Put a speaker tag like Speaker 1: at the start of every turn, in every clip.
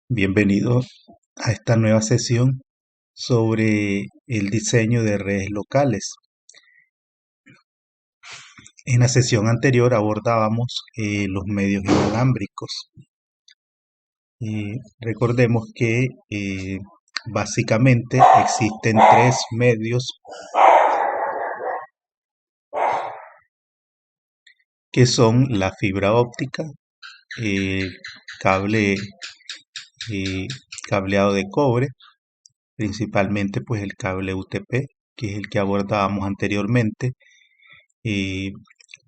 Speaker 1: Bienvenidos a esta nueva sesión sobre el diseño de redes locales. En la sesión anterior abordábamos los medios inalámbricos. Recordemos que básicamente existen tres medios que son la fibra óptica, el cable, eh, cableado de cobre, principalmente pues el cable UTP, que es el que abordábamos anteriormente, eh,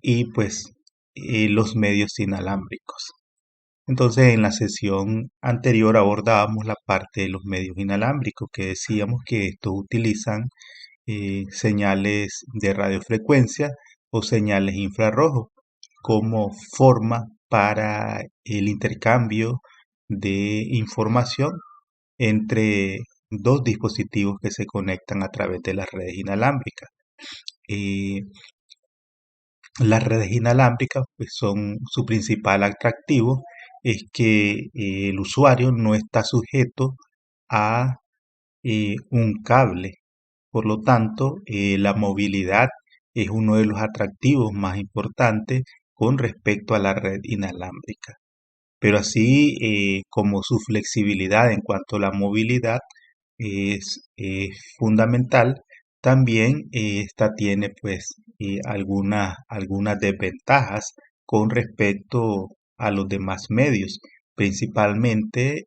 Speaker 1: y pues los medios inalámbricos. Entonces, en la sesión anterior abordábamos la parte de los medios inalámbricos, que decíamos que estos utilizan señales de radiofrecuencia o señales infrarrojos como forma para el intercambio de información entre dos dispositivos que se conectan a través de las redes inalámbricas. Eh, Las redes inalámbricas, pues, son su principal atractivo es que el usuario no está sujeto a un cable. Por lo tanto, la movilidad es uno de los atractivos más importantes con respecto a la red inalámbrica. Pero así como su flexibilidad en cuanto a la movilidad es fundamental, también esta tiene pues algunas desventajas con respecto a los demás medios, principalmente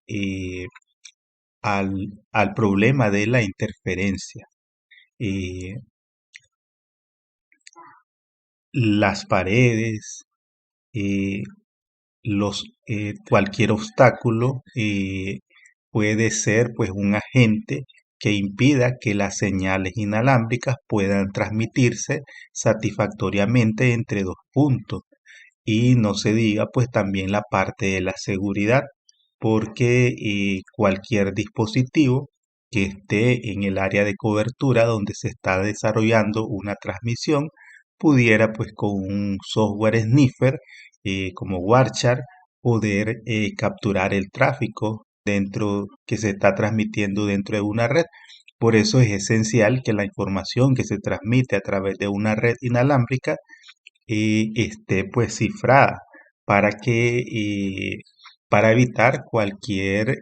Speaker 1: al, al problema de la interferencia. Eh, las paredes, eh, cualquier obstáculo puede ser pues un agente que impida que las señales inalámbricas puedan transmitirse satisfactoriamente entre dos puntos. Y no se diga pues también la parte de la seguridad, porque cualquier dispositivo que esté en el área de cobertura donde se está desarrollando una transmisión pudiera pues con un software sniffer como Warchar poder capturar el tráfico dentro que se está transmitiendo dentro de una red. Por eso es esencial que la información que se transmite a través de una red inalámbrica esté pues cifrada para que para evitar cualquier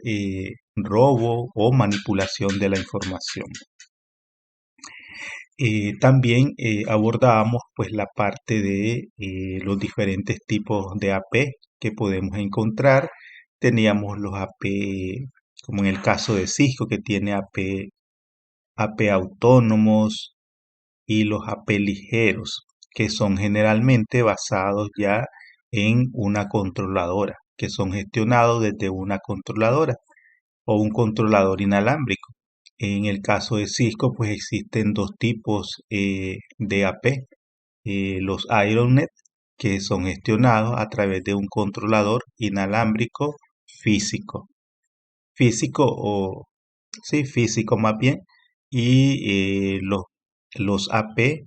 Speaker 1: robo o manipulación de la información. También abordábamos pues la parte de los diferentes tipos de AP que podemos encontrar. Teníamos los AP, como en el caso de Cisco, que tiene AP autónomos y los AP ligeros, que son generalmente basados ya en una controladora, que son gestionados desde una controladora o un controlador inalámbrico. En el caso de Cisco, pues existen dos tipos de AP, los IronNet, que son gestionados a través de un controlador inalámbrico físico, físico o sí, físico más bien, y los AP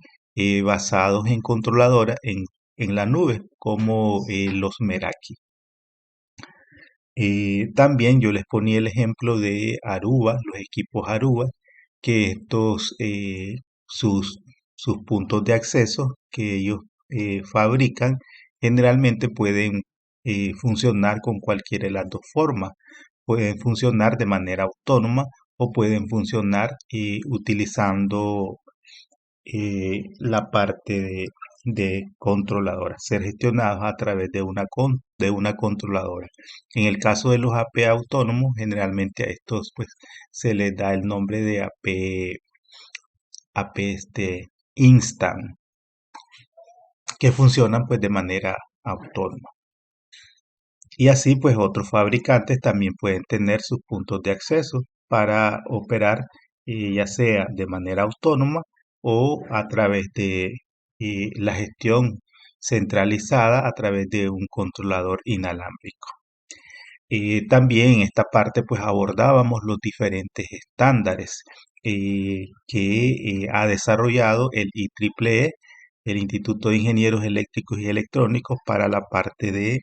Speaker 1: basados en controladora en la nube, como los Meraki. También yo les ponía el ejemplo de Aruba, los equipos Aruba, que estos, sus puntos de acceso que ellos fabrican, generalmente pueden funcionar con cualquiera de las dos formas. Pueden funcionar de manera autónoma o pueden funcionar utilizando la parte de controladora, ser gestionados a través de de una controladora. En el caso de los AP autónomos, generalmente a estos pues se les da el nombre de AP instant, que funcionan pues de manera autónoma. Y así pues otros fabricantes también pueden tener sus puntos de acceso para operar ya sea de manera autónoma o a través de la gestión centralizada a través de un controlador inalámbrico. También en esta parte pues abordábamos los diferentes estándares que ha desarrollado el IEEE, el Instituto de Ingenieros Eléctricos y Electrónicos, para la parte de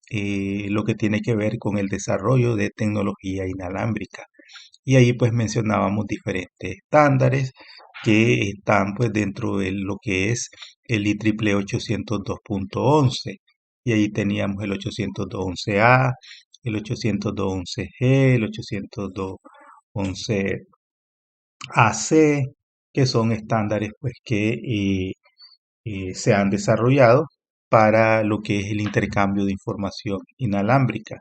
Speaker 1: lo que tiene que ver con el desarrollo de tecnología inalámbrica. Y ahí pues mencionábamos diferentes estándares que están pues dentro de lo que es el IEEE 802.11. Y ahí teníamos el 802.11a, el 802.11g, el 802.11ac, que son estándares pues que se han desarrollado para lo que es el intercambio de información inalámbrica.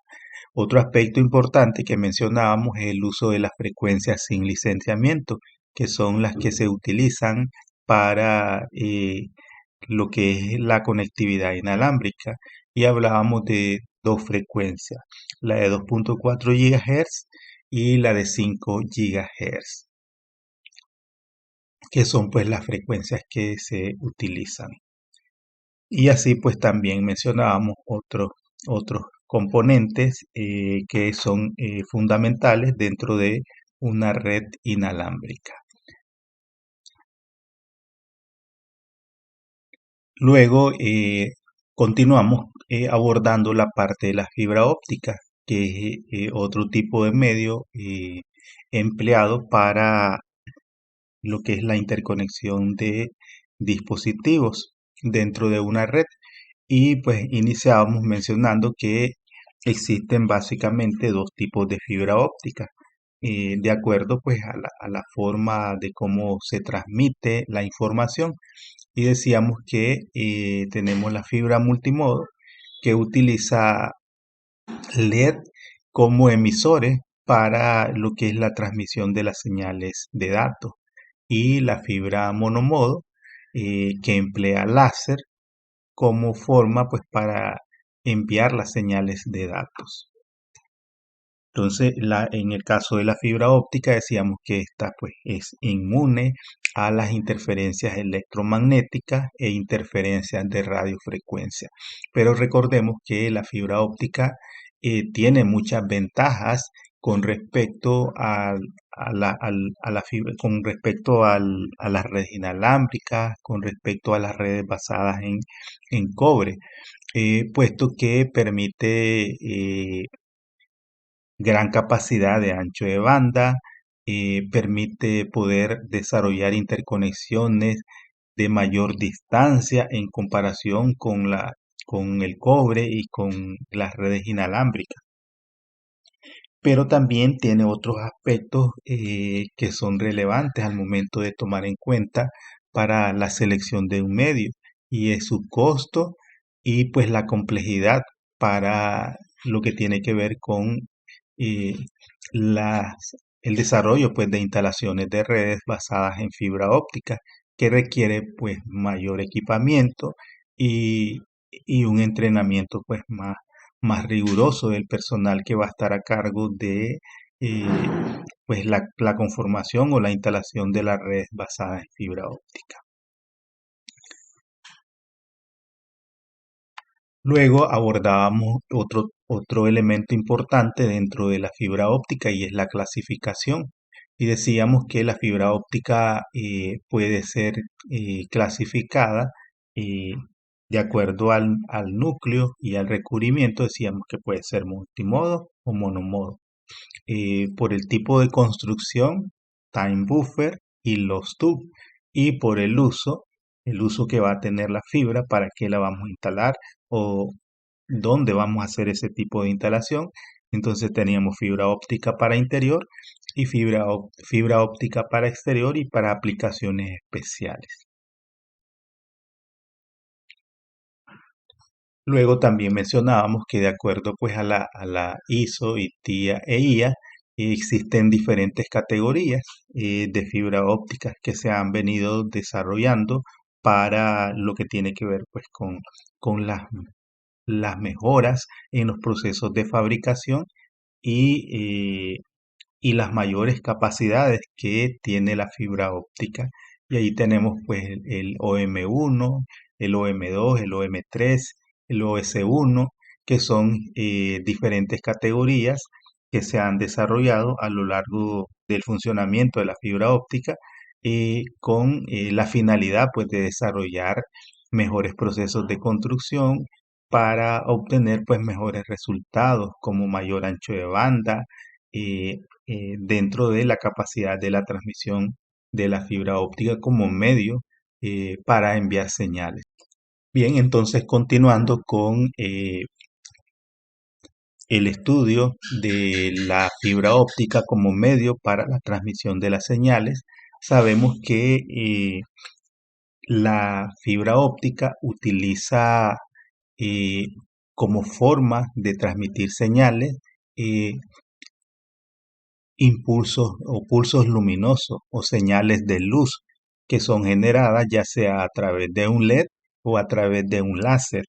Speaker 1: Otro aspecto importante que mencionábamos es el uso de las frecuencias sin licenciamiento, que son las que se utilizan para lo que es la conectividad inalámbrica. Y hablábamos de dos frecuencias, la de 2.4 GHz y la de 5 GHz, que son pues las frecuencias que se utilizan. Y así pues también mencionábamos otros componentes que son fundamentales dentro de una red inalámbrica. Luego continuamos abordando la parte de la fibra óptica, que es otro tipo de medio empleado para lo que es la interconexión de dispositivos dentro de una red. Y pues iniciábamos mencionando que existen básicamente dos tipos de fibra óptica, de acuerdo pues a la forma de cómo se transmite la información. Y decíamos que tenemos la fibra multimodo que utiliza LED como emisores para lo que es la transmisión de las señales de datos. Y la fibra monomodo que emplea láser como forma pues para enviar las señales de datos. Entonces, en el caso de la fibra óptica decíamos que esta pues es inmune a las interferencias electromagnéticas e interferencias de radiofrecuencia. Pero recordemos que la fibra óptica tiene muchas ventajas con respecto a la fibra, con respecto a las redes inalámbricas, con respecto a las redes basadas en cobre, puesto que permite gran capacidad de ancho de banda, permite poder desarrollar interconexiones de mayor distancia en comparación con el cobre y con las redes inalámbricas. Pero también tiene otros aspectos que son relevantes al momento de tomar en cuenta para la selección de un medio, y es su costo y pues la complejidad para lo que tiene que ver con eh, el desarrollo pues de instalaciones de redes basadas en fibra óptica, que requiere pues mayor equipamiento y, y un entrenamiento pues más riguroso del personal que va a estar a cargo de eh, pues la conformación o la instalación de las redes basadas en fibra óptica. Luego abordábamos otro elemento importante dentro de la fibra óptica, y es la clasificación. Y decíamos que la fibra óptica puede ser clasificada eh, de acuerdo al núcleo y al recubrimiento. Decíamos que puede ser multimodo o monomodo. Por el tipo de construcción, time buffer y los tubes, y por el uso que va a tener la fibra, para qué la vamos a instalar o dónde vamos a hacer ese tipo de instalación. Entonces teníamos fibra óptica para interior y fibra óptica para exterior y para aplicaciones especiales. Luego también mencionábamos que de acuerdo pues a la ISO y TIA e IA, existen diferentes categorías de fibra óptica que se han venido desarrollando para lo que tiene que ver pues con las mejoras en los procesos de fabricación y y las mayores capacidades que tiene la fibra óptica. Y ahí tenemos pues el OM1, el OM2, el OM3, el OS1, que son diferentes categorías que se han desarrollado a lo largo del funcionamiento de la fibra óptica, con la finalidad pues de desarrollar mejores procesos de construcción para obtener pues mejores resultados como mayor ancho de banda eh, dentro de la capacidad de la transmisión de la fibra óptica como medio para enviar señales. Bien, entonces continuando con el estudio de la fibra óptica como medio para la transmisión de las señales, sabemos que la fibra óptica utiliza eh, como forma de transmitir señales eh, impulsos o pulsos luminosos o señales de luz que son generadas ya sea a través de un LED o a través de un láser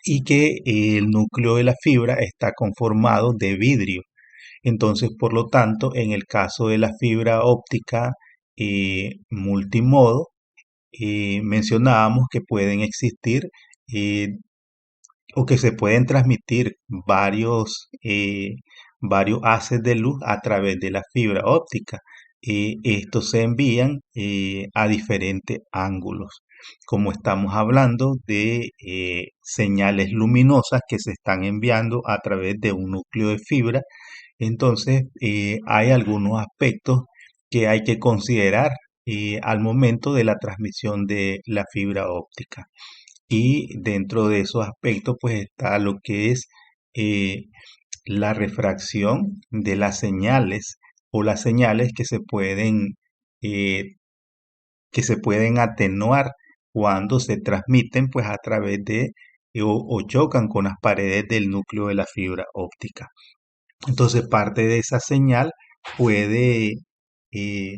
Speaker 1: y que el núcleo de la fibra está conformado de vidrio. Entonces, por lo tanto, en el caso de la fibra óptica multimodo, mencionábamos que pueden existir eh, o que se pueden transmitir varios haces de luz a través de la fibra óptica. Estos se envían a diferentes ángulos. Como estamos hablando de señales luminosas que se están enviando a través de un núcleo de fibra, entonces hay algunos aspectos que hay que considerar al momento de la transmisión de la fibra óptica. Y dentro de esos aspectos, pues está lo que es eh, la refracción de las señales o las señales eh, que se pueden atenuar cuando se transmiten pues a través de o chocan con las paredes del núcleo de la fibra óptica. Entonces parte de esa señal puede eh,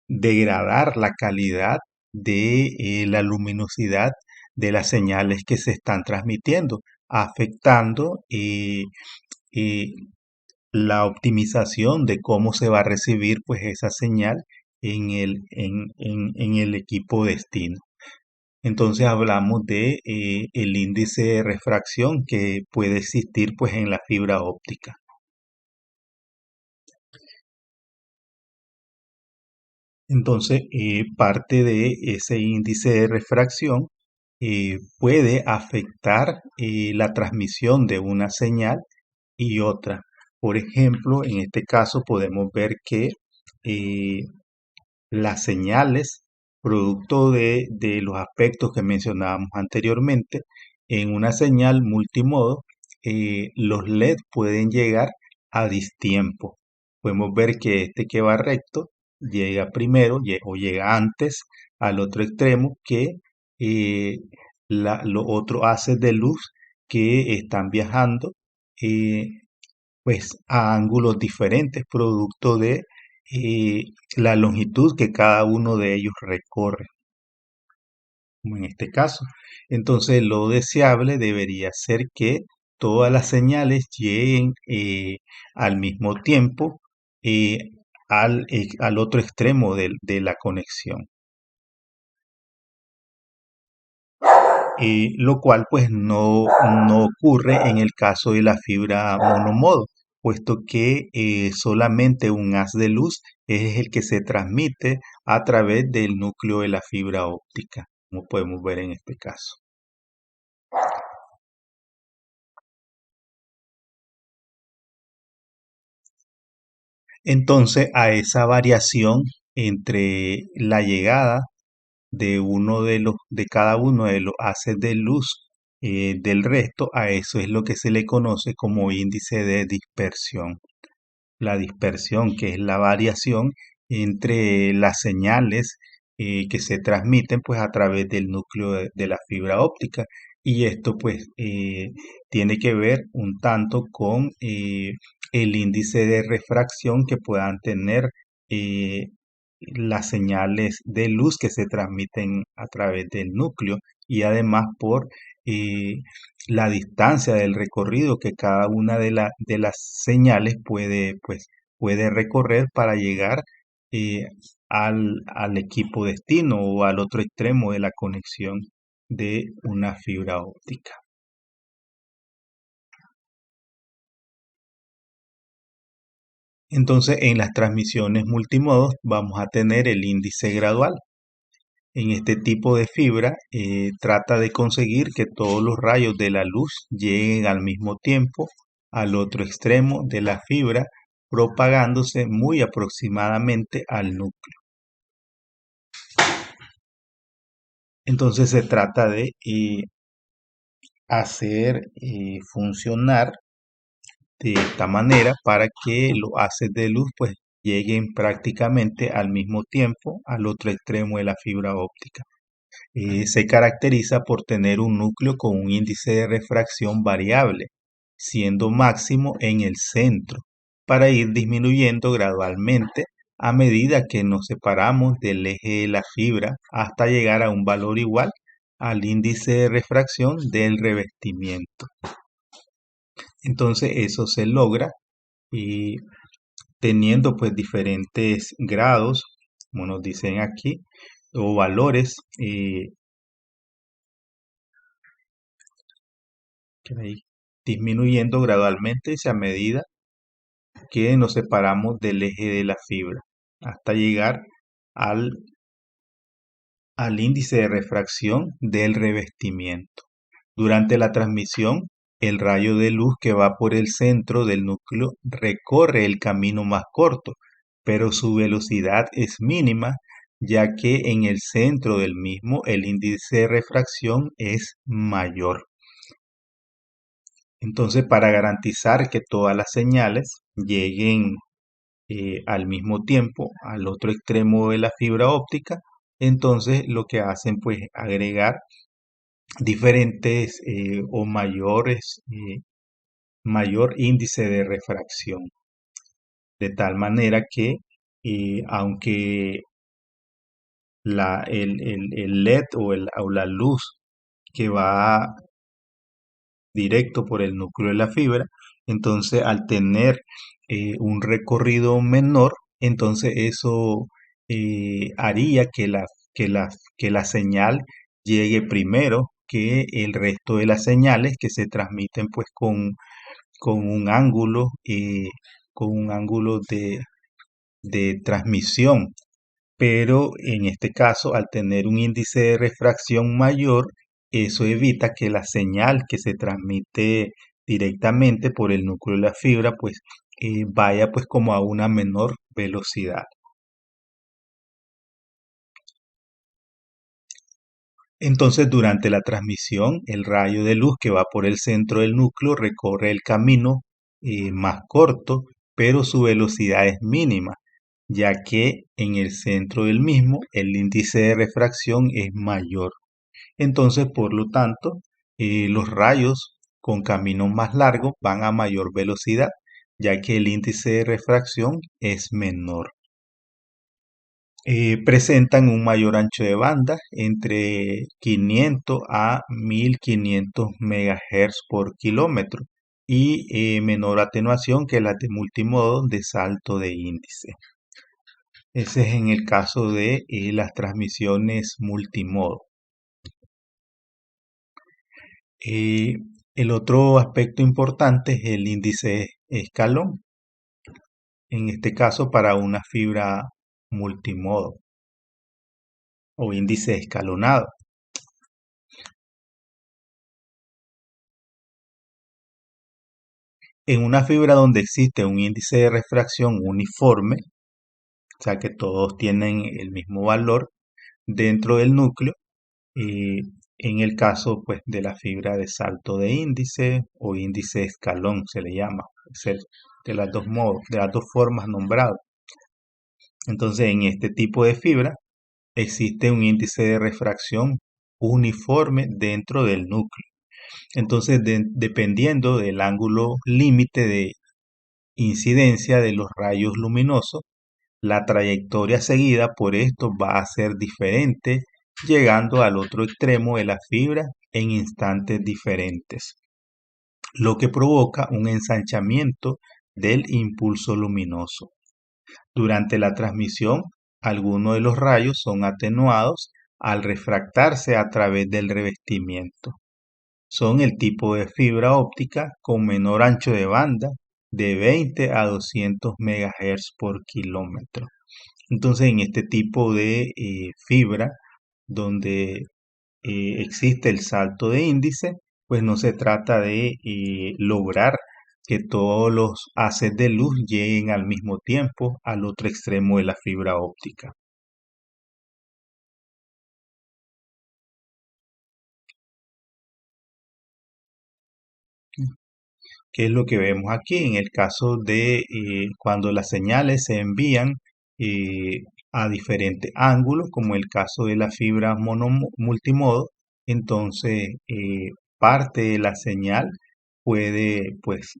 Speaker 1: degradar la calidad de la luminosidad de las señales que se están transmitiendo, afectando eh, la optimización de cómo se va a recibir pues esa señal en el equipo destino. Entonces hablamos de el índice de refracción que puede existir pues en la fibra óptica. Entonces, parte de ese índice de refracción puede afectar la transmisión de una señal y otra. Por ejemplo, en este caso podemos ver que eh, las señales, producto de los aspectos que mencionábamos anteriormente, en una señal multimodo, los LED pueden llegar a distiempo. Podemos ver que este que va recto llega primero o llega antes al otro extremo que eh, los otros haces de luz que están viajando eh, pues a ángulos diferentes, producto de eh, la longitud que cada uno de ellos recorre, como en este caso. Entonces, lo deseable debería ser que todas las señales lleguen al mismo tiempo eh, al otro extremo de la conexión. Lo cual pues no ocurre en el caso de la fibra monomodo, puesto que solamente un haz de luz es el que se transmite a través del núcleo de la fibra óptica, como podemos ver en este caso. Entonces, a esa variación entre la llegada de cada uno de los haces de luz del resto, a eso es lo que se le conoce como índice de dispersión. La dispersión, que es la variación entre las señales que se transmiten pues a través del núcleo de la fibra óptica. Y esto pues tiene que ver un tanto con el índice de refracción que puedan tener eh, las señales de luz que se transmiten a través del núcleo y además por eh, la distancia del recorrido que cada una de las señales puede recorrer para llegar eh, al equipo destino o al otro extremo de la conexión de una fibra óptica. Entonces, en las transmisiones multimodos vamos a tener el índice gradual. En este tipo de fibra trata de conseguir que todos los rayos de la luz lleguen al mismo tiempo al otro extremo de la fibra, propagándose muy aproximadamente al núcleo. Entonces se trata de hacer funcionar de esta manera para que los haces de luz pues lleguen prácticamente al mismo tiempo al otro extremo de la fibra óptica. Se caracteriza por tener un núcleo con un índice de refracción variable, siendo máximo en el centro, para ir disminuyendo gradualmente a medida que nos separamos del eje de la fibra hasta llegar a un valor igual al índice de refracción del revestimiento. Entonces eso se logra y teniendo pues diferentes grados, como nos dicen aquí, o valores que va a ir disminuyendo gradualmente a medida que nos separamos del eje de la fibra hasta llegar al, al índice de refracción del revestimiento. Durante la transmisión, el rayo de luz que va por el centro del núcleo recorre el camino más corto, pero su velocidad es mínima, ya que en el centro del mismo el índice de refracción es mayor. Entonces, para garantizar que todas las señales lleguen al mismo tiempo al otro extremo de la fibra óptica, entonces lo que hacen pues agregar diferentes o mayor índice de refracción, de tal manera que aunque el LED o la luz que va directo por el núcleo de la fibra, entonces al tener un recorrido menor, entonces eso haría que la señal llegue primero que el resto de las señales que se transmiten pues con un ángulo, con un ángulo de transmisión. Pero en este caso, al tener un índice de refracción mayor, eso evita que la señal que se transmite directamente por el núcleo de la fibra, pues vaya pues como a una menor velocidad. Entonces, durante la transmisión, el rayo de luz que va por el centro del núcleo recorre el camino más corto, pero su velocidad es mínima, ya que en el centro del mismo el índice de refracción es mayor. Entonces, por lo tanto, los rayos con caminos más largos van a mayor velocidad, ya que el índice de refracción es menor. Presentan un mayor ancho de banda entre 500 a 1500 MHz por kilómetro y menor atenuación que las de multimodo de salto de índice. Ese es en el caso de las transmisiones multimodo. Eh, el otro aspecto importante es el índice escalón, en este caso para una fibra multimodo o índice escalonado. En una fibra donde existe un índice de refracción uniforme, o sea que todos tienen el mismo valor dentro del núcleo, eh, en el caso pues de la fibra de salto de índice o índice escalón se le llama, es de las dos modos, de las dos formas nombradas. Entonces en este tipo de fibra existe un índice de refracción uniforme dentro del núcleo. Entonces, dependiendo del ángulo límite de incidencia de los rayos luminosos, la trayectoria seguida por esto va a ser diferente, llegando al otro extremo de la fibra en instantes diferentes, lo que provoca un ensanchamiento del impulso luminoso. Durante la transmisión, algunos de los rayos son atenuados al refractarse a través del revestimiento. Son el tipo de fibra óptica con menor ancho de banda de 20 a 200 MHz por kilómetro. Entonces, en este tipo de fibra donde existe el salto de índice, pues no se trata de lograr que todos los haces de luz lleguen al mismo tiempo al otro extremo de la fibra óptica. ¿Qué es lo que vemos aquí? En el caso de cuando las señales se envían eh, a diferentes ángulos, como el caso de la fibra multimodo, entonces parte de la señal puede, pues,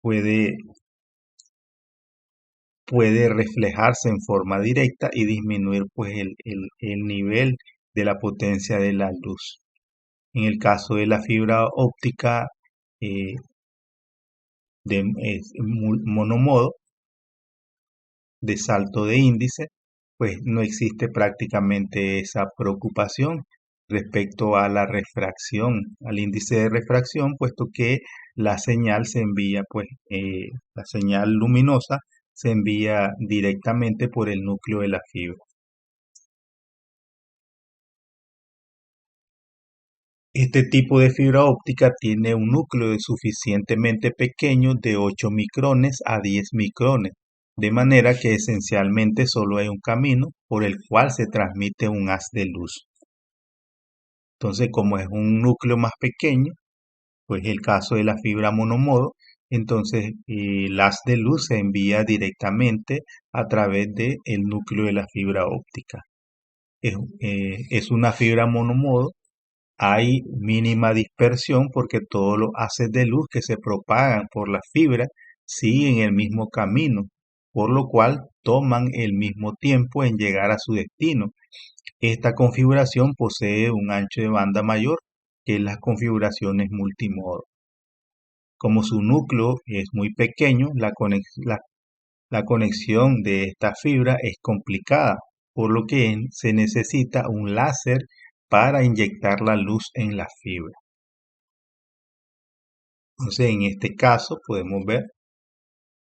Speaker 1: puede, puede reflejarse en forma directa y disminuir pues el nivel de la potencia de la luz. En el caso de la fibra óptica eh, de monomodo, de salto de índice, pues no existe prácticamente esa preocupación respecto a la refracción, al índice de refracción, puesto que la señal se envía, pues la señal luminosa se envía directamente por el núcleo de la fibra. Este tipo de fibra óptica tiene un núcleo suficientemente pequeño de 8 micrones a 10 micrones, de manera que esencialmente solo hay un camino por el cual se transmite un haz de luz. Entonces, como es un núcleo más pequeño, pues el caso de la fibra monomodo, entonces el haz de luz se envía directamente a través del núcleo de la fibra óptica. Es una fibra monomodo, hay mínima dispersión porque todos los haces de luz que se propagan por la fibra siguen el mismo camino, por lo cual toman el mismo tiempo en llegar a su destino. Esta configuración posee un ancho de banda mayor que las configuraciones multimodo. Como su núcleo es muy pequeño, la conexión de esta fibra es complicada, por lo que se necesita un láser para inyectar la luz en la fibra. Entonces, en este caso podemos ver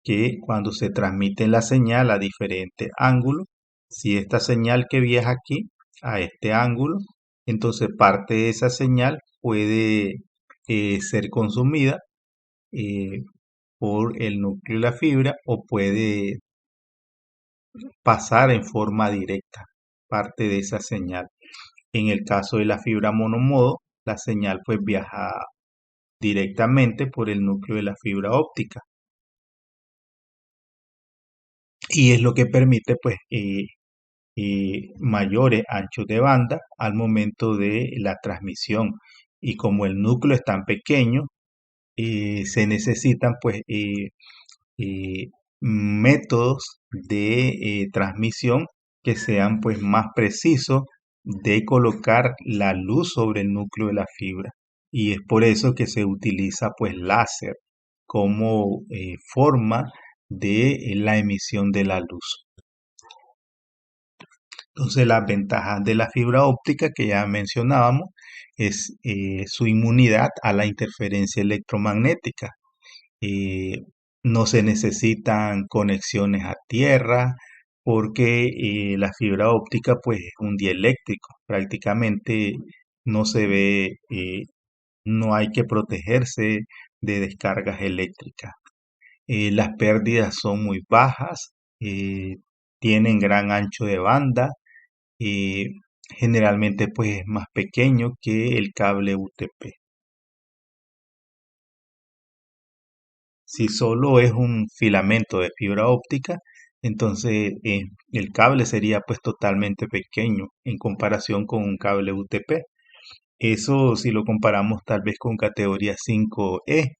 Speaker 1: que cuando se transmite la señal a diferentes ángulos, si esta señal que viaja aquí a este ángulo, entonces parte de esa señal puede ser consumida eh, por el núcleo de la fibra o puede pasar en forma directa parte de esa señal. En el caso de la fibra monomodo, la señal pues viaja directamente por el núcleo de la fibra óptica y es lo que permite pues mayores anchos de banda al momento de la transmisión. Y como el núcleo es tan pequeño, se necesitan pues eh, métodos de transmisión que sean pues más precisos de colocar la luz sobre el núcleo de la fibra. Y es por eso que se utiliza pues láser como forma de la emisión de la luz. Entonces, las ventajas de la fibra óptica que ya mencionábamos es su inmunidad a la interferencia electromagnética. Eh, no se necesitan conexiones a tierra porque la fibra óptica pues es un dieléctrico. Prácticamente no se ve, no hay que protegerse de descargas eléctricas. Las pérdidas son muy bajas, tienen gran ancho de banda, eh, generalmente pues es más pequeño que el cable UTP. Si solo es un filamento de fibra óptica, entonces el cable sería pues totalmente pequeño en comparación con un cable UTP. Eso si lo comparamos tal vez con categoría 5E.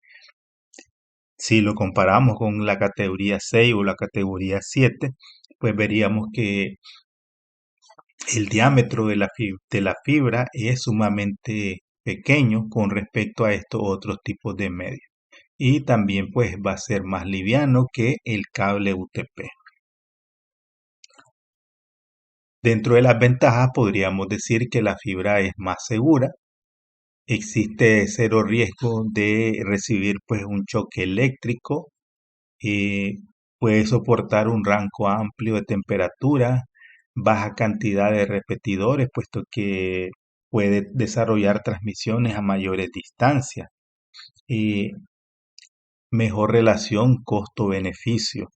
Speaker 1: Si lo comparamos con la categoría 6 o la categoría 7, pues veríamos que el diámetro de de la fibra es sumamente pequeño con respecto a estos otros tipos de medios. Y también pues va a ser más liviano que el cable UTP. Dentro de las ventajas podríamos decir que la fibra es más segura. Existe cero riesgo de recibir pues un choque eléctrico. eh, Puede soportar un rango amplio de temperatura, baja cantidad de repetidores, puesto que puede desarrollar transmisiones a mayores distancias. Y mejor relación costo-beneficio.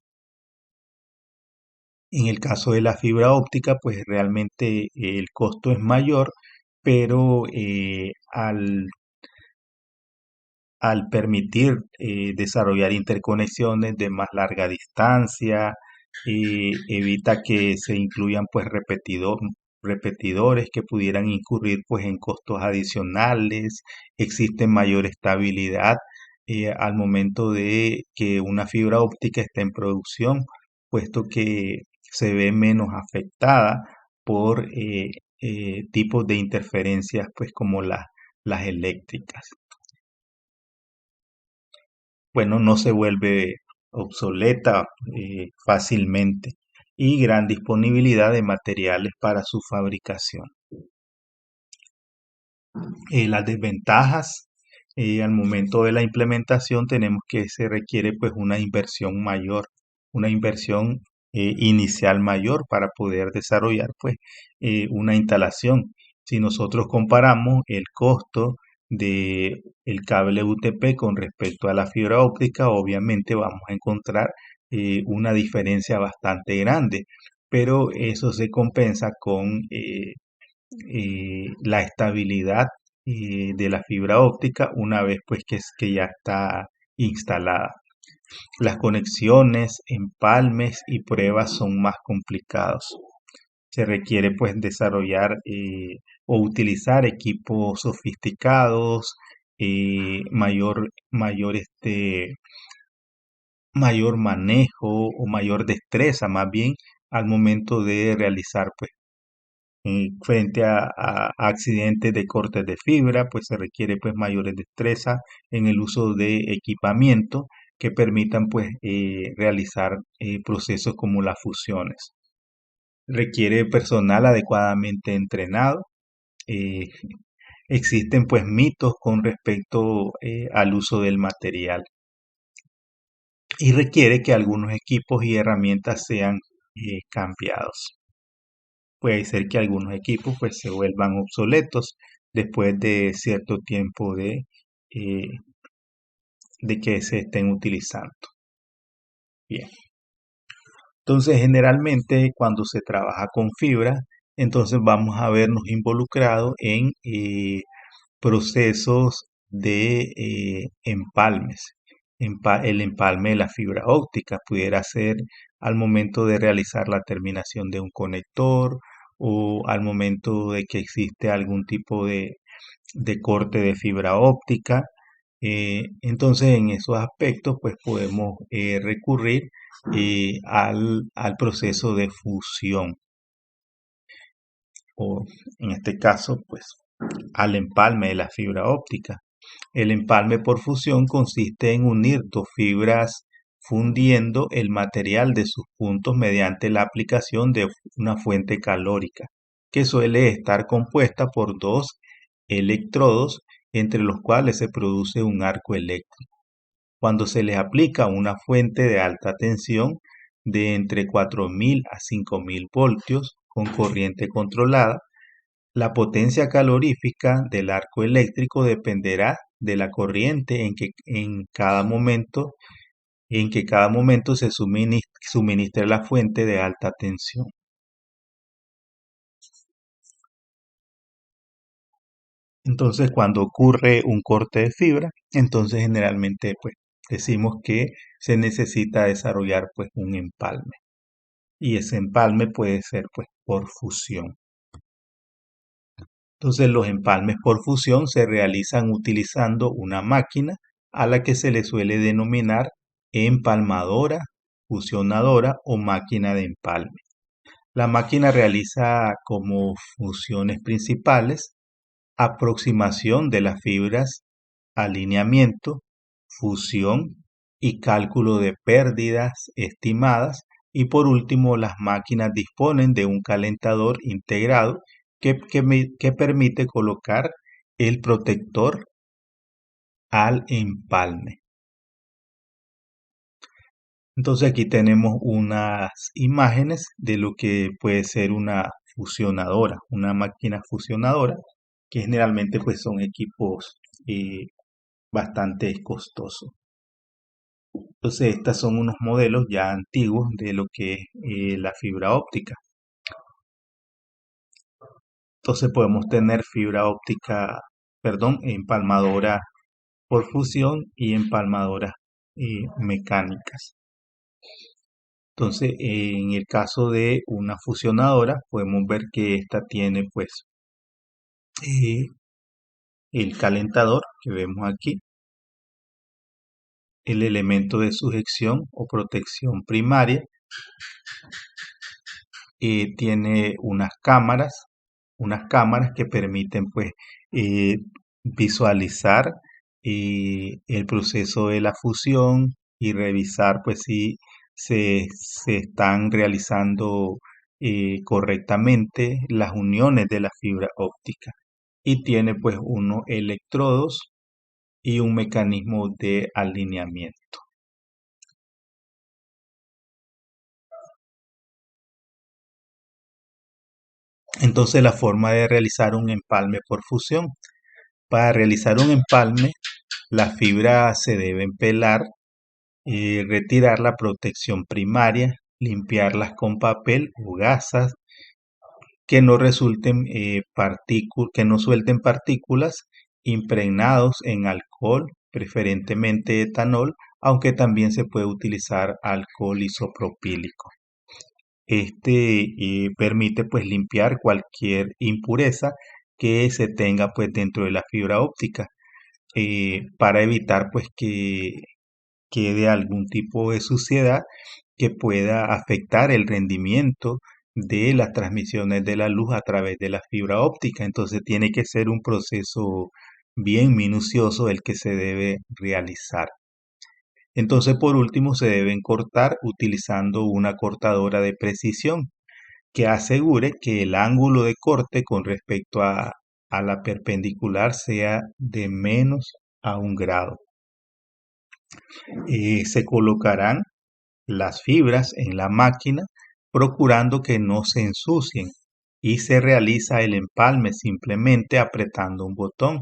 Speaker 1: En el caso de la fibra óptica, pues realmente el costo es mayor, pero al permitir desarrollar interconexiones de más larga distancia, evita que se incluyan pues repetidores que pudieran incurrir pues en costos adicionales, existe mayor estabilidad al momento de que una fibra óptica esté en producción, puesto que se ve menos afectada por tipos de interferencias pues como las eléctricas. Bueno, no se vuelve obsoleta fácilmente y gran disponibilidad de materiales para su fabricación. Las desventajas, al momento de la implementación tenemos que se requiere pues una inversión mayor, una inversión inicial mayor para poder desarrollar pues una instalación. Si nosotros comparamos el costo de el cable UTP con respecto a la fibra óptica, obviamente vamos a encontrar una diferencia bastante grande, pero eso se compensa con la estabilidad de la fibra óptica una vez pues que ya está instalada. Las conexiones, empalmes y pruebas son más complicados. Se requiere pues desarrollar o utilizar equipos sofisticados, mayor manejo o mayor destreza más bien al momento de realizar pues frente a accidentes de cortes de fibra, pues se requiere pues mayores destrezas en el uso de equipamiento que permitan pues realizar procesos como las fusiones. Requiere personal adecuadamente entrenado. eh, Existen pues mitos con respecto al uso del material y requiere que algunos equipos y herramientas sean cambiados. Puede ser que algunos equipos pues se vuelvan obsoletos después de cierto tiempo eh, de que se estén utilizando. Bien. Entonces, generalmente cuando se trabaja con fibra, entonces vamos a vernos involucrados en procesos de empalmes. El empalme de la fibra óptica pudiera ser al momento de realizar la terminación de un conector o al momento de que existe algún tipo de corte de fibra óptica. Entonces, en esos aspectos, pues podemos recurrir al proceso de fusión o en este caso, pues al empalme de la fibra óptica. El empalme por fusión consiste en unir dos fibras fundiendo el material de sus puntos mediante la aplicación de una fuente calórica, que suele estar compuesta por dos electrodos entre los cuales se produce un arco eléctrico. Cuando se les aplica una fuente de alta tensión de entre 4.000 a 5.000 voltios con corriente controlada, la potencia calorífica del arco eléctrico dependerá de la corriente en que cada momento se suministre la fuente de alta tensión. Entonces, cuando ocurre un corte de fibra, entonces generalmente pues decimos que se necesita desarrollar pues un empalme. Y ese empalme puede ser pues por fusión. Entonces los empalmes por fusión se realizan utilizando una máquina a la que se le suele denominar empalmadora, fusionadora o máquina de empalme. La máquina realiza como funciones principales aproximación de las fibras, alineamiento, fusión y cálculo de pérdidas estimadas. Y por último, las máquinas disponen de un calentador integrado que permite colocar el protector al empalme. Entonces aquí tenemos unas imágenes de lo que puede ser una fusionadora, una máquina fusionadora, que generalmente pues son equipos bastante costosos. Entonces estos son unos modelos ya antiguos de lo que es la fibra óptica. Entonces podemos tener fibra óptica, perdón, empalmadora por fusión y empalmadoras mecánicas. Entonces, en el caso de una fusionadora, podemos ver que esta tiene pues eh, el calentador que vemos aquí, el elemento de sujeción o protección primaria, tiene unas cámaras que permiten pues eh, visualizar el proceso de la fusión y revisar pues si se están realizando correctamente las uniones de la fibra óptica. Y tiene pues unos electrodos y un mecanismo de alineamiento. Entonces la forma de realizar un empalme por fusión. Para realizar un empalme, las fibras se deben pelar, retirar la protección primaria, limpiarlas con papel o gasas que no resulten que no suelten partículas, impregnados en alcohol, preferentemente etanol, aunque también se puede utilizar alcohol isopropílico. Este permite pues limpiar cualquier impureza que se tenga pues dentro de la fibra óptica, para evitar pues que quede algún tipo de suciedad que pueda afectar el rendimiento de las transmisiones de la luz a través de la fibra óptica. Entonces tiene que ser un proceso bien minucioso el que se debe realizar. Entonces, por último, se deben cortar utilizando una cortadora de precisión que asegure que el ángulo de corte con respecto a la perpendicular sea de menos a 1 grado. Se colocarán las fibras en la máquina procurando que no se ensucien y se realiza el empalme simplemente apretando un botón,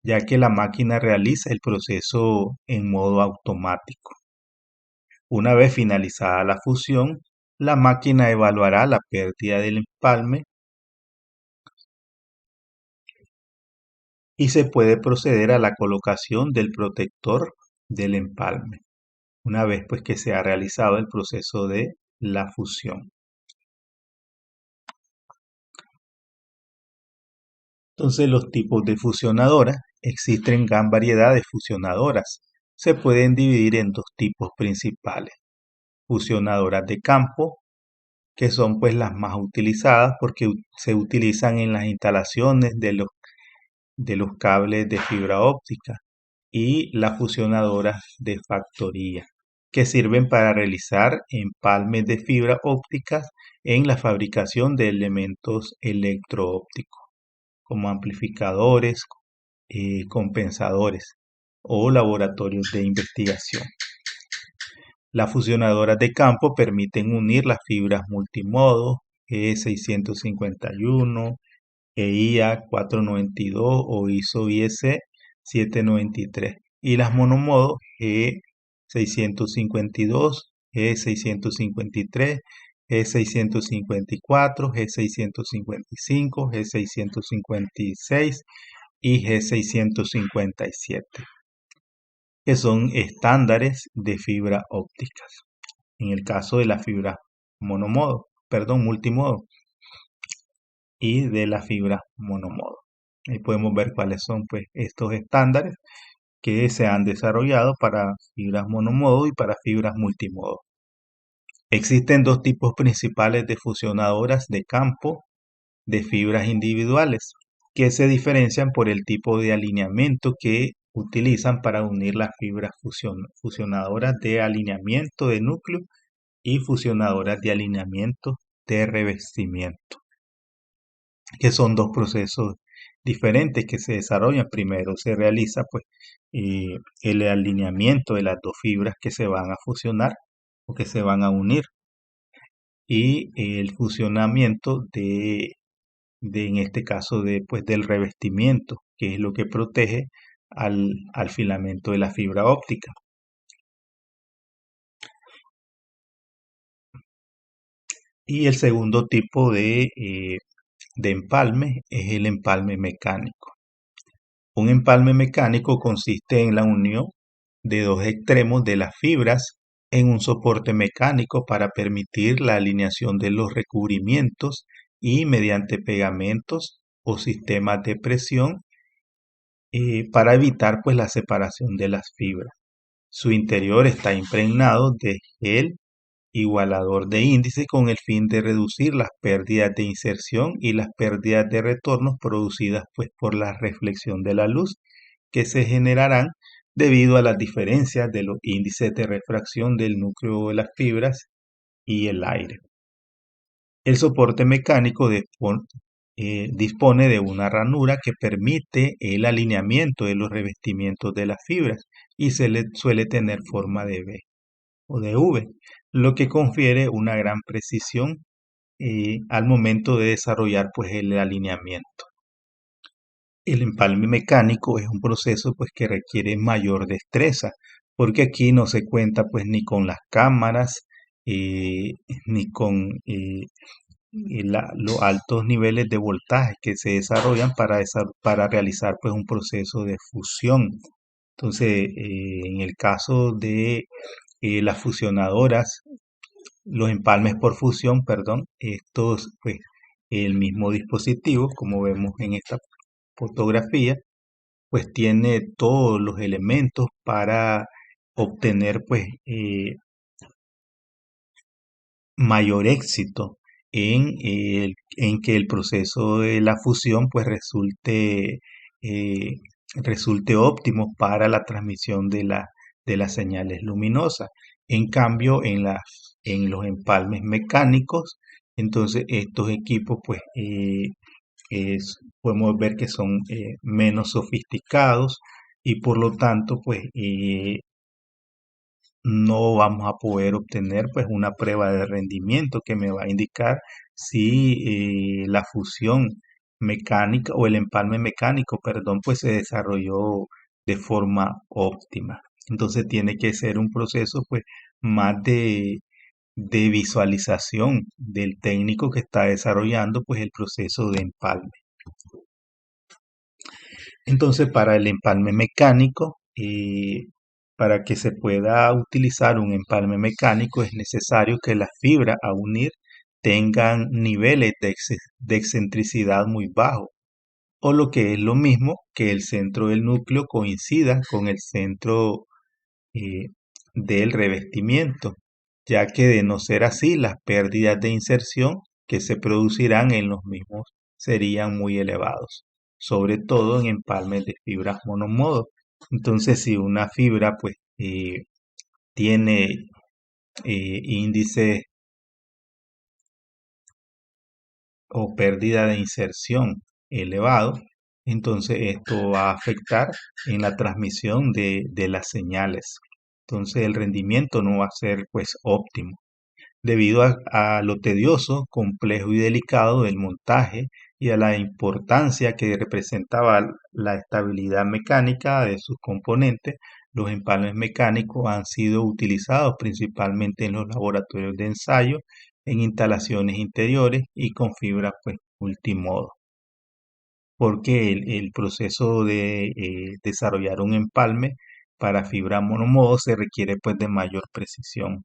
Speaker 1: ya que la máquina realiza el proceso en modo automático. Una vez finalizada la fusión, la máquina evaluará la pérdida del empalme y se puede proceder a la colocación del protector del empalme, una vez pues que se ha realizado el proceso de la fusión. Entonces los tipos de fusionadoras, existen gran variedad de fusionadoras. Se pueden dividir en dos tipos principales. Fusionadoras de campo, que son pues las más utilizadas porque se utilizan en las instalaciones de los cables de fibra óptica, y las fusionadoras de factoría, que sirven para realizar empalmes de fibra ópticas en la fabricación de elementos electro-ópticos, como amplificadores, compensadores o laboratorios de investigación. Las fusionadoras de campo permiten unir las fibras multimodo E651, EIA 492 o ISO-IEC 793 y las monomodo G652, G653, G654, G655, G656 y G657, que son estándares de fibra ópticas. En el caso de la fibra multimodo y de la fibra monomodo. Ahí podemos ver cuáles son pues estos estándares que se han desarrollado para fibras monomodo y para fibras multimodo. Existen dos tipos principales de fusionadoras de campo de fibras individuales, que se diferencian por el tipo de alineamiento que utilizan para unir las fibras fusionadoras de alineamiento de núcleo y fusionadoras de alineamiento de revestimiento, que son dos procesos diferentes que se desarrollan. Primero se realiza pues el alineamiento de las dos fibras que se van a fusionar o que se van a unir. Y el fusionamiento en este caso, pues, del revestimiento, que es lo que protege al filamento de la fibra óptica. Y el segundo tipo de empalme es el empalme mecánico. Un empalme mecánico consiste en la unión de dos extremos de las fibras en un soporte mecánico para permitir la alineación de los recubrimientos y mediante pegamentos o sistemas de presión para evitar pues la separación de las fibras. Su interior está impregnado de gel igualador de índice con el fin de reducir las pérdidas de inserción y las pérdidas de retornos producidas pues por la reflexión de la luz que se generarán debido a las diferencias de los índices de refracción del núcleo de las fibras y el aire. El soporte mecánico dispone de una ranura que permite el alineamiento de los revestimientos de las fibras y suele tener forma de V o de V, lo que confiere una gran precisión al momento de desarrollar pues el alineamiento. El empalme mecánico es un proceso pues que requiere mayor destreza, porque aquí no se cuenta pues ni con las cámaras, ni con los altos niveles de voltaje que se desarrollan para realizar pues un proceso de fusión. Entonces, en el caso de las fusionadoras, los empalmes por fusión, perdón, estos pues el mismo dispositivo, como vemos en esta fotografía, pues tiene todos los elementos para obtener pues mayor éxito en que el proceso de la fusión pues eh, resulte óptimo para la transmisión de las señales luminosas. En cambio, en los empalmes mecánicos, entonces estos equipos pues podemos ver que son menos sofisticados y por lo tanto pues no vamos a poder obtener pues una prueba de rendimiento que me va a indicar si la fusión mecánica o el empalme mecánico, perdón, pues se desarrolló de forma óptima. Entonces tiene que ser un proceso pues más de visualización del técnico que está desarrollando pues el proceso de empalme. Entonces, para el empalme mecánico, para que se pueda utilizar un empalme mecánico, es necesario que las fibras a unir tengan niveles de excentricidad muy bajos, o lo que es lo mismo, que el centro del núcleo coincida con el centro eh, del revestimiento, ya que de no ser así, las pérdidas de inserción que se producirán en los mismos serían muy elevados, sobre todo en empalmes de fibras monomodo. Entonces, si una fibra pues tiene índice o pérdida de inserción elevado, entonces esto va a afectar en la transmisión de las señales. Entonces el rendimiento no va a ser pues óptimo debido a lo tedioso, complejo y delicado del montaje y a la importancia que representaba la estabilidad mecánica de sus componentes. Los empalmes mecánicos han sido utilizados principalmente en los laboratorios de ensayo, en instalaciones interiores y con fibra pues multimodo, porque el proceso de desarrollar un empalme para fibra monomodo se requiere pues de mayor precisión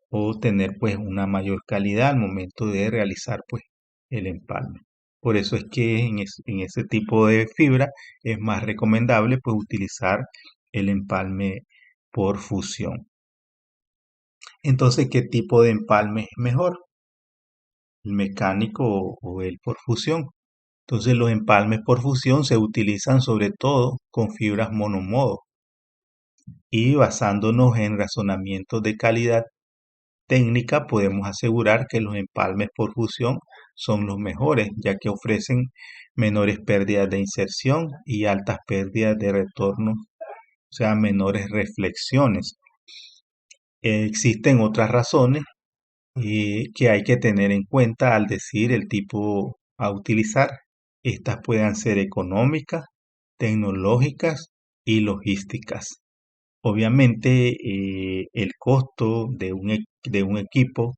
Speaker 1: o tener pues una mayor calidad al momento de realizar pues el empalme. Por eso es que en ese tipo de fibra es más recomendable pues utilizar el empalme por fusión. Entonces, ¿qué tipo de empalme es mejor? ¿El mecánico o el por fusión? Entonces, los empalmes por fusión se utilizan sobre todo con fibras monomodo y basándonos en razonamientos de calidad técnica podemos asegurar que los empalmes por fusión son los mejores, ya que ofrecen menores pérdidas de inserción y altas pérdidas de retorno, o sea, menores reflexiones. Existen otras razones que hay que tener en cuenta al decir el tipo a utilizar. Estas puedan ser económicas, tecnológicas y logísticas. Obviamente, el costo de un equipo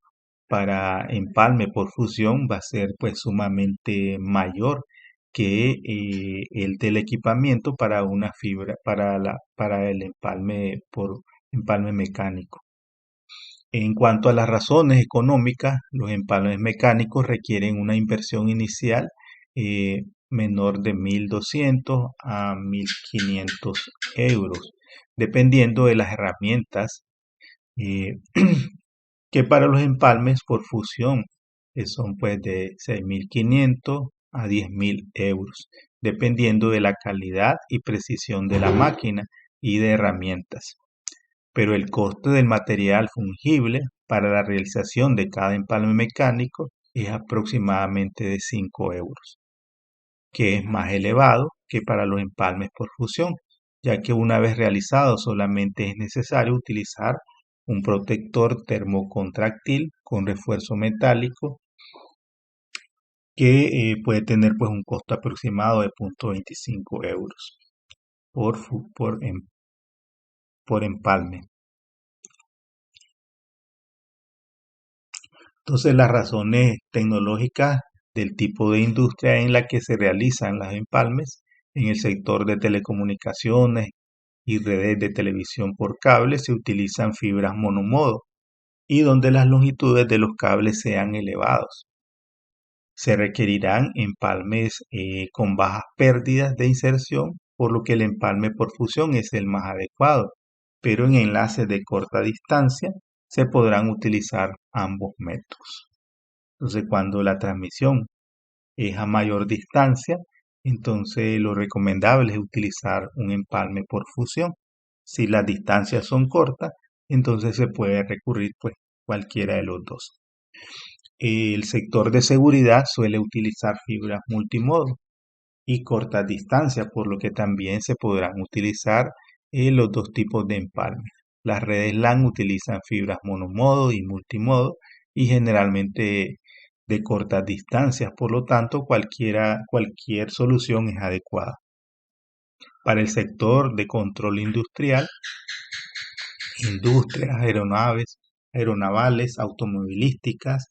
Speaker 1: para empalme por fusión va a ser pues sumamente mayor que el del equipamiento para una fibra, para el empalme por empalme mecánico. En cuanto a las razones económicas, los empalmes mecánicos requieren una inversión inicial menor de 1.200 a 1.500 euros, dependiendo de las herramientas eh, que para los empalmes por fusión son pues de 6.500 a 10.000 euros, dependiendo de la calidad y precisión de la máquina y de herramientas, pero el costo del material fungible para la realización de cada empalme mecánico es aproximadamente de 5 euros, que es más elevado que para los empalmes por fusión, ya que una vez realizado solamente es necesario utilizar un protector termocontráctil con refuerzo metálico que puede tener pues un costo aproximado de 0,25 euros por empalme. Entonces, las razones tecnológicas del tipo de industria en la que se realizan las empalmes en el sector de telecomunicaciones y redes de televisión por cable se utilizan fibras monomodo y donde las longitudes de los cables sean elevados. Se requerirán empalmes con bajas pérdidas de inserción, por lo que el empalme por fusión es el más adecuado, pero en enlaces de corta distancia se podrán utilizar ambos métodos. Entonces, cuando la transmisión es a mayor distancia, entonces lo recomendable es utilizar un empalme por fusión. Si las distancias son cortas, entonces se puede recurrir pues cualquiera de los dos. El sector de seguridad suele utilizar fibras multimodo y cortas distancias, por lo que también se podrán utilizar los dos tipos de empalme. Las redes LAN utilizan fibras monomodo y multimodo y generalmente de cortas distancias, por lo tanto cualquier solución es adecuada. Para el sector de control industrial, industrias, aeronavales, automovilísticas,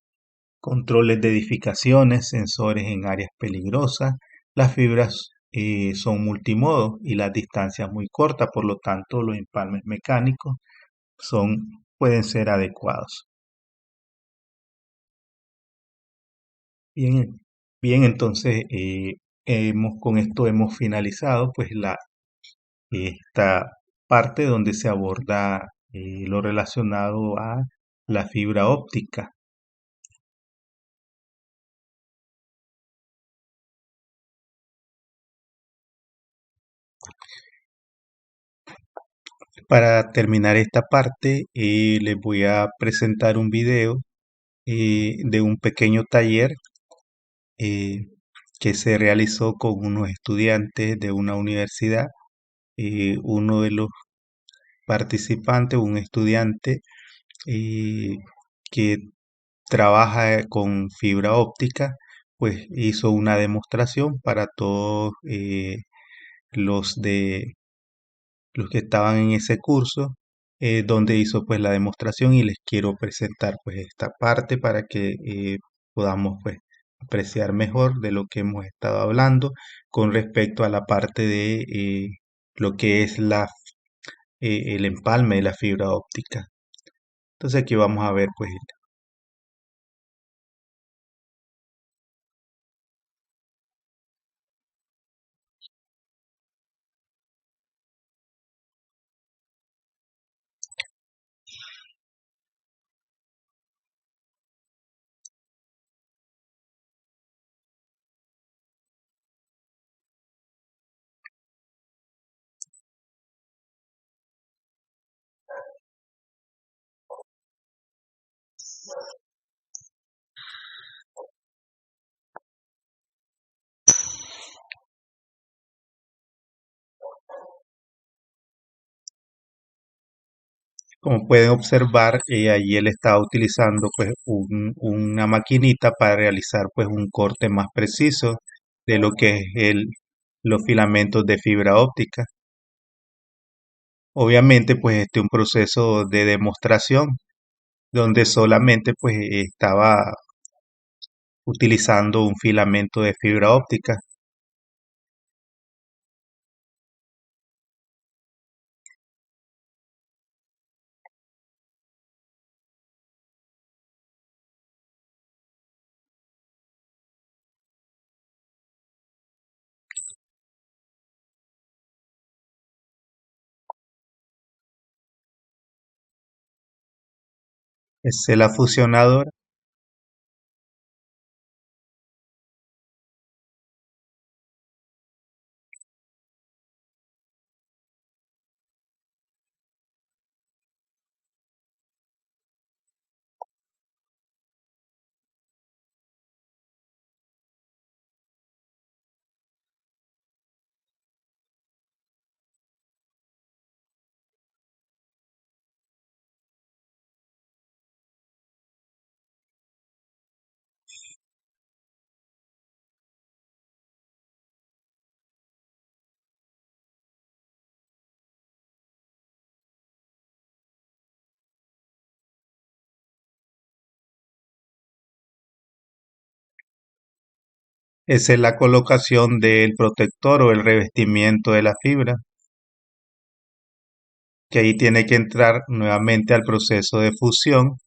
Speaker 1: controles de edificaciones, sensores en áreas peligrosas, las fibras son multimodo y las distancias muy cortas, por lo tanto los empalmes mecánicos son, pueden ser adecuados. Bien, bien, entonces con esto hemos finalizado pues esta parte donde se aborda lo relacionado a la fibra óptica. Para terminar esta parte, les voy a presentar un video de un pequeño taller eh, que se realizó con unos estudiantes de una universidad. Uno de los participantes, un estudiante eh, que trabaja con fibra óptica, pues hizo una demostración para todos los de los que estaban en ese curso, donde hizo pues la demostración y les quiero presentar pues esta parte para que podamos pues apreciar mejor de lo que hemos estado hablando con respecto a la parte de lo que es el empalme de la fibra óptica. Entonces aquí vamos a ver pues Como pueden observar, allí él estaba utilizando pues una maquinita para realizar pues un corte más preciso de lo que es los filamentos de fibra óptica. Obviamente pues este es un proceso de demostración donde solamente pues estaba utilizando un filamento de fibra óptica. Es la fusionadora. Esa es la colocación del protector o el revestimiento de la fibra, que ahí tiene que entrar nuevamente al proceso de fusión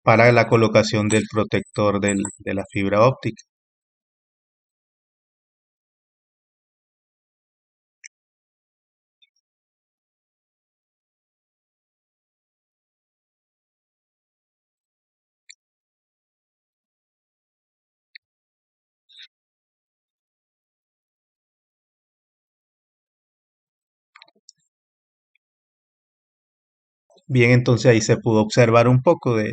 Speaker 1: para la colocación del protector de la fibra óptica. Bien, entonces ahí se pudo observar un poco de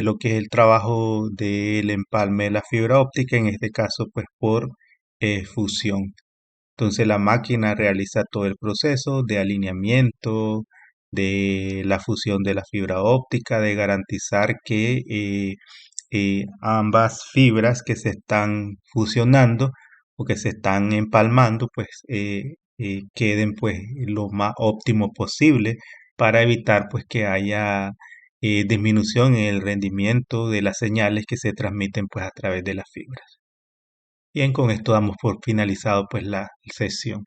Speaker 1: lo que es el trabajo del empalme de la fibra óptica, en este caso pues por fusión. Entonces la máquina realiza todo el proceso de alineamiento, de la fusión de la fibra óptica, de garantizar que ambas fibras que se están fusionando o que se están empalmando, pues queden pues lo más óptimo posible para evitar pues que haya disminución en el rendimiento de las señales que se transmiten pues a través de las fibras. Bien, con esto damos por finalizado pues la sesión.